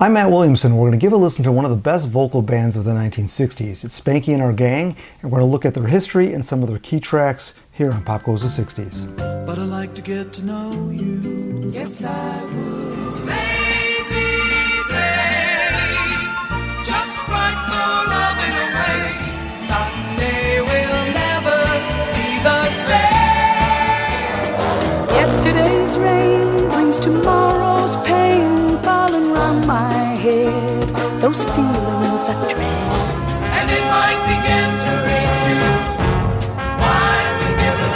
I'm Matt Williamson. We're going to give a listen to one of the best vocal bands of the 1960s. It's Spanky and Our Gang, and we're going to look at their history and some of their key tracks here on Pop Goes the 60s. But I'd like to get to know you. Yes, I would. Lazy day, just right for loving away. Sunday will never be the same. Yesterday's rain brings tomorrow's pain. Falling round my head, those feelings I dread, and it might begin to reach you. Why we give it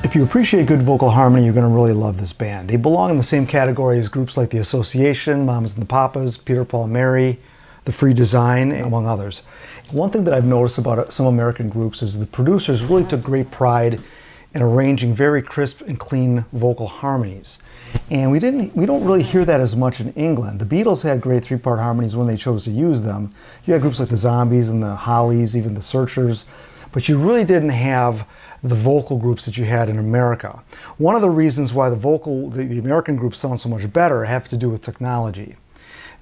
that? If you appreciate good vocal harmony, you're going to really love this band. They belong in the same category as groups like the Association, Mamas and the Papas, Peter, Paul and Mary, the Free Design, among others. One thing that I've noticed about some American groups is the producers really took great pride in arranging very crisp and clean vocal harmonies. And we don't really hear that as much in England. The Beatles had great three-part harmonies when they chose to use them. You had groups like the Zombies and the Hollies, even the Searchers, but you really didn't have the vocal groups that you had in America. One of the reasons why the American groups sound so much better have to do with technology.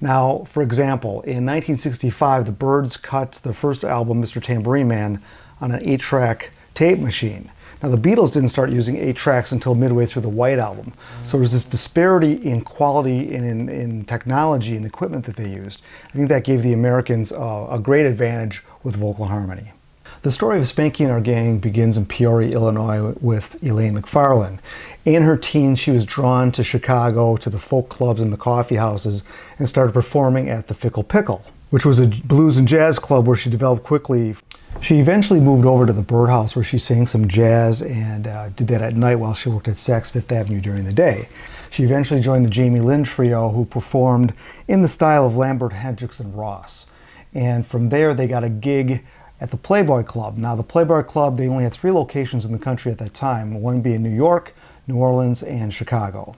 Now, for example, in 1965, the Byrds cut their first album, Mr. Tambourine Man, on an 8-track tape machine. Now, the Beatles didn't start using 8 tracks until midway through the White Album. So there's this disparity in quality and in technology and equipment that they used. I think that gave the Americans a great advantage with vocal harmony. The story of Spanky and Our Gang begins in Peoria, Illinois with Elaine McFarlane. In her teens, she was drawn to Chicago, to the folk clubs and the coffee houses, and started performing at the Fickle Pickle, which was a blues and jazz club where she developed quickly. She eventually moved over to the Birdhouse where she sang some jazz and did that at night while she worked at Saks Fifth Avenue during the day. She eventually joined the Jamie Lynn Trio, who performed in the style of Lambert, Hendricks, and Ross. And from there they got a gig at the Playboy Club. Now the Playboy Club, they only had 3 locations in the country at that time, one being New York, New Orleans, and Chicago.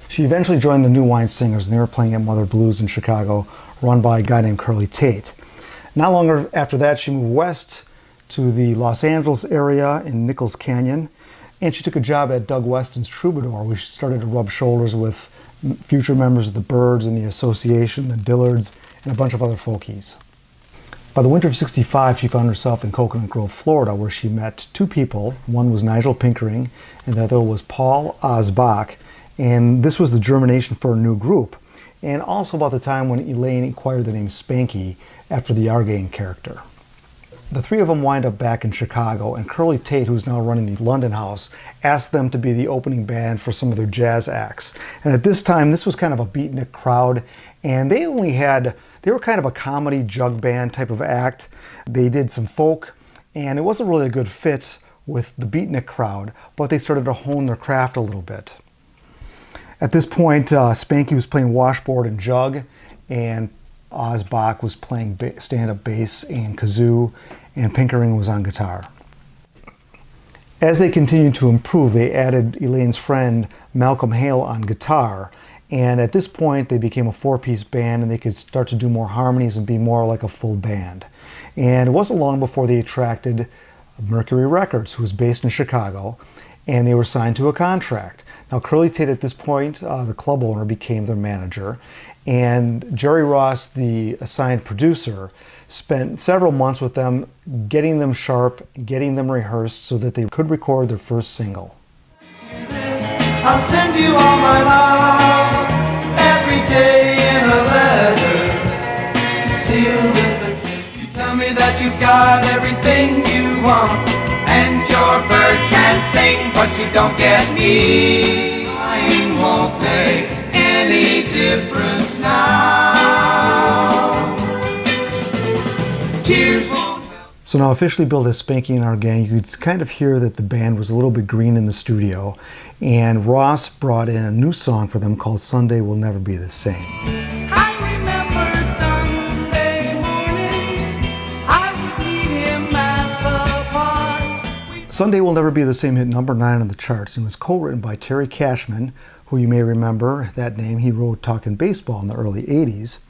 She eventually joined the New Wine Singers, and they were playing at Mother Blues in Chicago, run by a guy named Curly Tate. Not long after that, she moved west to the Los Angeles area in Nichols Canyon, and she took a job at Doug Weston's Troubadour, where she started to rub shoulders with future members of the Byrds and the Association, the Dillards, and a bunch of other folkies. By the winter of '65, she found herself in Coconut Grove, Florida, where she met 2 people. One was Nigel Pinkering, and the other was Paul Osbach, and this was the germination for a new group. And also about the time when Elaine acquired the name Spanky after the Our Gang character. The 3 of them wind up back in Chicago, and Curly Tate, who's now running the London House, asked them to be the opening band for some of their jazz acts. And at this time, this was kind of a beatnik crowd, and they were kind of a comedy jug band type of act. They did some folk, and it wasn't really a good fit with the beatnik crowd, but they started to hone their craft a little bit. At this point, Spanky was playing washboard and jug, and Osbach was playing stand-up bass and kazoo, and Pinkering was on guitar. As they continued to improve, they added Elaine's friend Malcolm Hale on guitar, and at this point they became a 4-piece band, and they could start to do more harmonies and be more like a full band. And it wasn't long before they attracted Mercury Records, who was based in Chicago, and they were signed to a contract. Now, Curly Tate at this point, the club owner, became their manager, and Jerry Ross, the assigned producer, spent several months with them, getting them sharp, getting them rehearsed so that they could record their first single. I'll send you all my love every day in a letter, sealed with a kiss. You tell me that you've got everything you want, and your bird can sing, but you don't get me. Lying won't make any difference now. Tears won't. So now officially billed as Spanky and Our Gang, you could kind of hear that the band was a little bit green in the studio, and Ross brought in a new song for them called Sunday Will Never Be the Same. Sunday Will Never Be the Same hit number 9 on the charts and was co-written by Terry Cashman, who you may remember that name. He wrote Talkin' Baseball in the early 80s.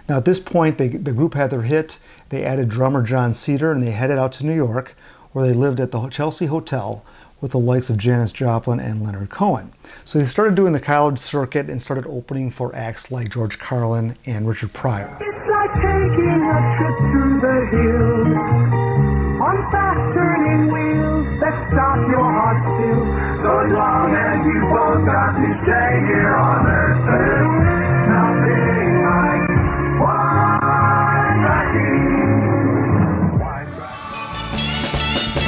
Now at this point, the group had their hit. They added drummer John Cedar, and they headed out to New York, where they lived at the Chelsea Hotel, with the likes of Janis Joplin and Leonard Cohen. So they started doing the college circuit and started opening for acts like George Carlin and Richard Pryor. It's like taking a trip through the hills on fast turning wheels that stop your heart still. So long as you both got to stay here on earth, there's nothing like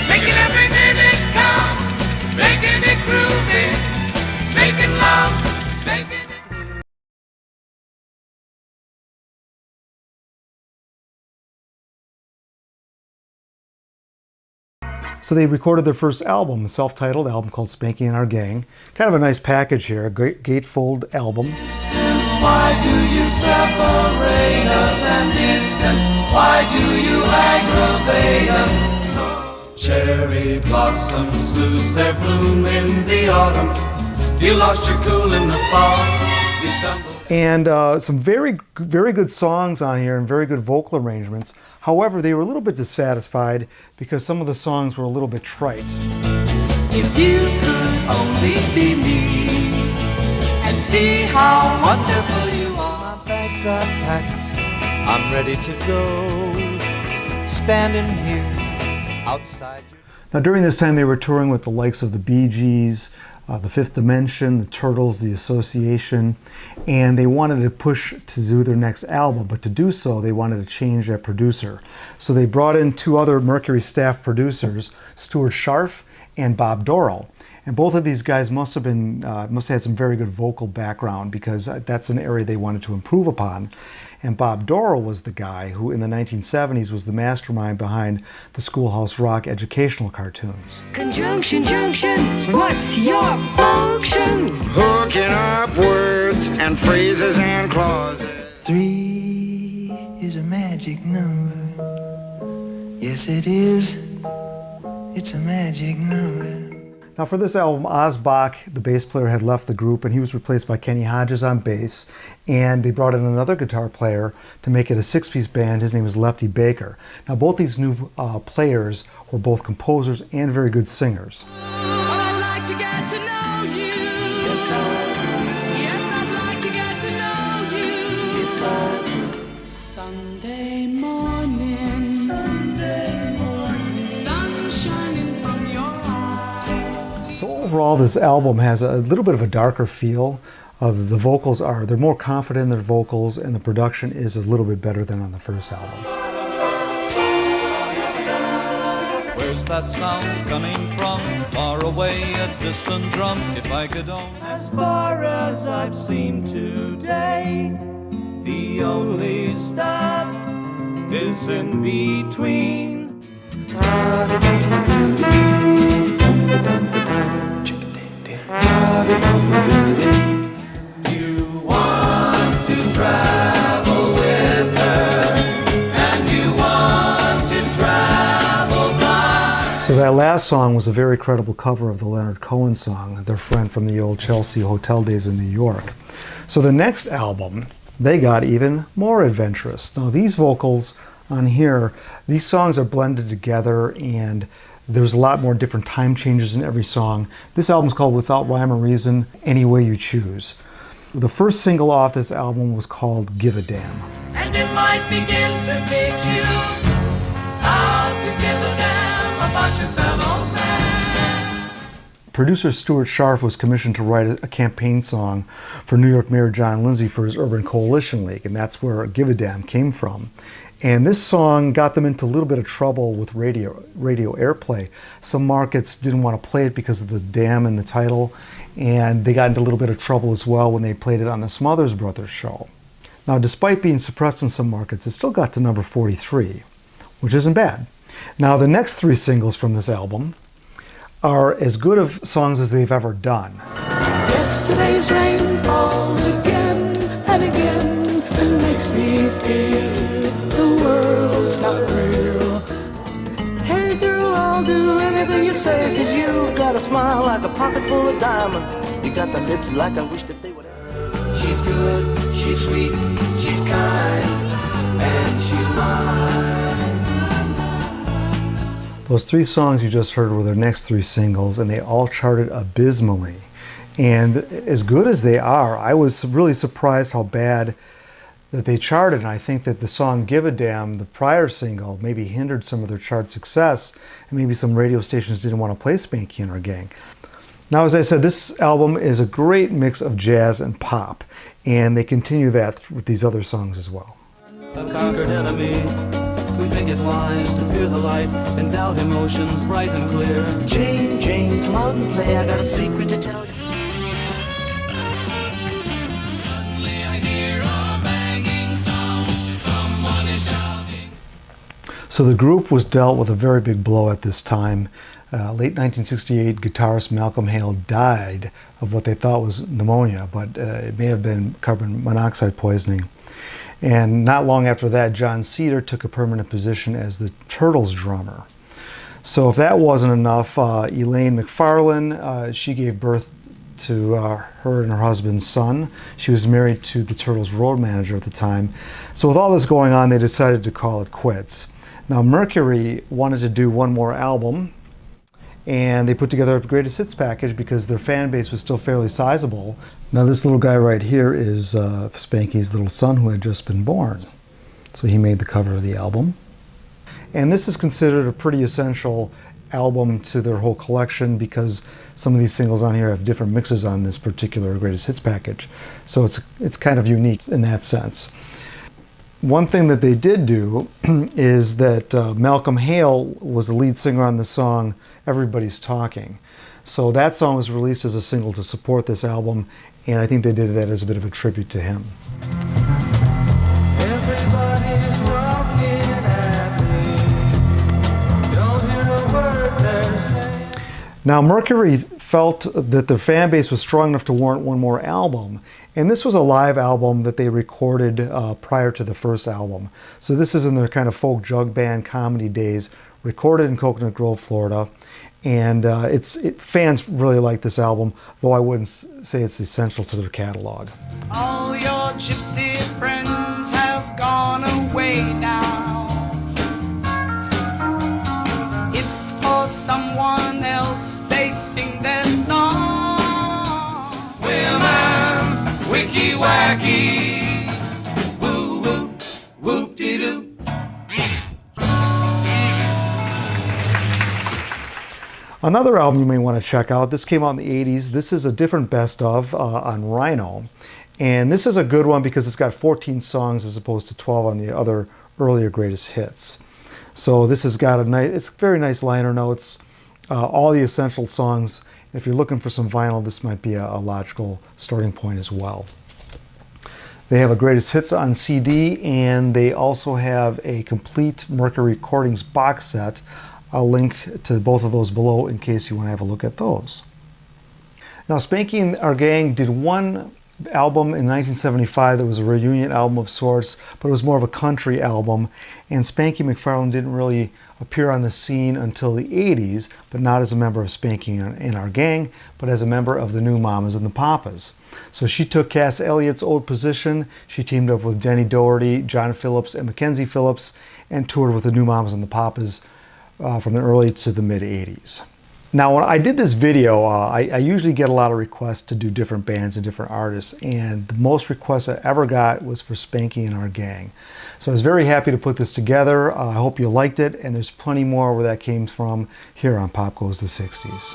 Making every minute count, making it groovy, making love, making it. So they recorded their first album, a self-titled album called Spanky And Our Gang. Kind of a nice package here, a great gatefold album. Why do you separate us and distance? Why do you aggravate us so? Cherry blossoms lose their bloom in the autumn. You lost your cool in the fall. You stumbled. And some very good songs on here and very good vocal arrangements. However, they were a little bit dissatisfied because some of the songs were a little bit trite. If you could only be me and see how wonderful you are. My bags are packed, I'm ready to go, standing here outside you. Now during this time they were touring with the likes of the Bee Gees, the Fifth Dimension, the Turtles, the Association, and they wanted to push to do their next album, but to do so they wanted to change their producer. So they brought in two other Mercury staff producers, Stuart Scharf and Bob Dorrell. And both of these guys must have had some very good vocal background because that's an area they wanted to improve upon. And Bob Dorrell was the guy who in the 1970s was the mastermind behind the Schoolhouse Rock educational cartoons. Conjunction, junction, what's your function? Hooking up words and phrases and clauses. 3 is a magic number. Yes, it is. It's a magic number. Now for this album, Oz Bach, the bass player, had left the group and he was replaced by Kenny Hodges on bass, and they brought in another guitar player to make it a 6-piece band. His name was Lefty Baker. Now both these new players were both composers and very good singers. Well, I'd like to get to know you. Yes, I'd like to get to know you. Sunday morning, sun shining from your eyes. So overall, this album has a little bit of a darker feel. The vocals they're more confident in their vocals, and the production is a little bit better than on the first album. Where's that sound coming from? Far away, a distant drum. If I could only. As far as I've seen today, the only stop is in between. You want to travel with her, and you want to travel blind. So that last song was a very credible cover of the Leonard Cohen song, Their Friend from the Old Chelsea Hotel Days in New York. So the next album, they got even more adventurous. Now these vocals on here, these songs are blended together and there's a lot more different time changes in every song. This album's called Without Rhyme or Reason, Any Way You Choose. The first single off this album was called Give a Damn. And it might begin to teach you how to give a damn about your fellow man. Producer Stuart Scharf was commissioned to write a campaign song for New York Mayor John Lindsay for his Urban Coalition League, and that's where Give a Damn came from. And this song got them into a little bit of trouble with radio airplay. Some markets didn't want to play it because of the damn in the title, and they got into a little bit of trouble as well when they played it on the Smothers Brothers show. Now, despite being suppressed in some markets, it still got to number 43, which isn't bad. Now, the next 3 singles from this album are as good of songs as they've ever done. Yesterday's rain falls again and again and makes me feel the world's not real. Hey girl, I'll do anything you say, 'cause you got a smile like a pocket full of diamonds. You got the lips like I wish that they would. She's good, she's sweet, she's kind, and she's mine. Those 3 songs you just heard were their next 3 singles, and they all charted abysmally. And as good as they are, I was really surprised how bad that they charted. And I think that the song Give a Damn, the prior single, maybe hindered some of their chart success, and maybe some radio stations didn't want to play Spanky and Our Gang. Now, as I said, this album is a great mix of jazz and pop, and they continue that with these other songs as well. A conquered enemy who think it wise to fear the light and doubt emotions bright and clear. Jane, Jane, come out and play. I got a secret to tell you. Suddenly I hear a banging sound. Someone is shouting. So the group was dealt with a very big blow at this time. Late 1968, guitarist Malcolm Hale died of what they thought was pneumonia, but it may have been carbon monoxide poisoning. And not long after that, John Cedar took a permanent position as the Turtles drummer. So if that wasn't enough, Elaine McFarlane, she gave birth to her and her husband's son. She was married to the Turtles road manager at the time. So with all this going on, they decided to call it quits. Now Mercury wanted to do one more album, and they put together a greatest hits package because their fan base was still fairly sizable. Now this little guy right here is Spanky's little son who had just been born. So he made the cover of the album. And this is considered a pretty essential album to their whole collection because some of these singles on here have different mixes on this particular greatest hits package. So it's kind of unique in that sense. One thing that they did do is that Malcolm Hale was the lead singer on the song Everybody's Talking. So that song was released as a single to support this album, and I think they did that as a bit of a tribute to him. Everybody's talking at me. Don't hear a word they're saying. Now Mercury felt that their fan base was strong enough to warrant one more album, and this was a live album that they recorded prior to the first album. So this is in their kind of folk jug band comedy days, recorded in Coconut Grove, Florida. And fans really like this album, though I wouldn't say it's essential to their catalog. All your gypsy friends have gone away now. It's for someone else they sing their song. Well, I'm wicky-wacky. Woo-woo, whoop-de-doo. Another album you may want to check out, this came out in the 80s. This is a different best of on Rhino. And this is a good one because it's got 14 songs as opposed to 12 on the other earlier greatest hits. So this has got it's very nice liner notes, all the essential songs. If you're looking for some vinyl, this might be a logical starting point as well. They have a greatest hits on CD, and they also have a complete Mercury Recordings box set. I'll link to both of those below in case you want to have a look at those. Now Spanky and Our Gang did one album in 1975 that was a reunion album of sorts, but it was more of a country album, and Spanky McFarlane didn't really appear on the scene until the 80s, but not as a member of Spanky and Our Gang, but as a member of the New Mamas and the Papas. So she took Cass Elliott's old position. She teamed up with Denny Doherty, John Phillips, and Mackenzie Phillips, and toured with the New Mamas and the Papas from the early to the mid 80s. Now when I did this video, I usually get a lot of requests to do different bands and different artists, and the most requests I ever got was for Spanky and Our Gang. So I was very happy to put this together. I hope you liked it, and there's plenty more where that came from here on Pop Goes the 60s.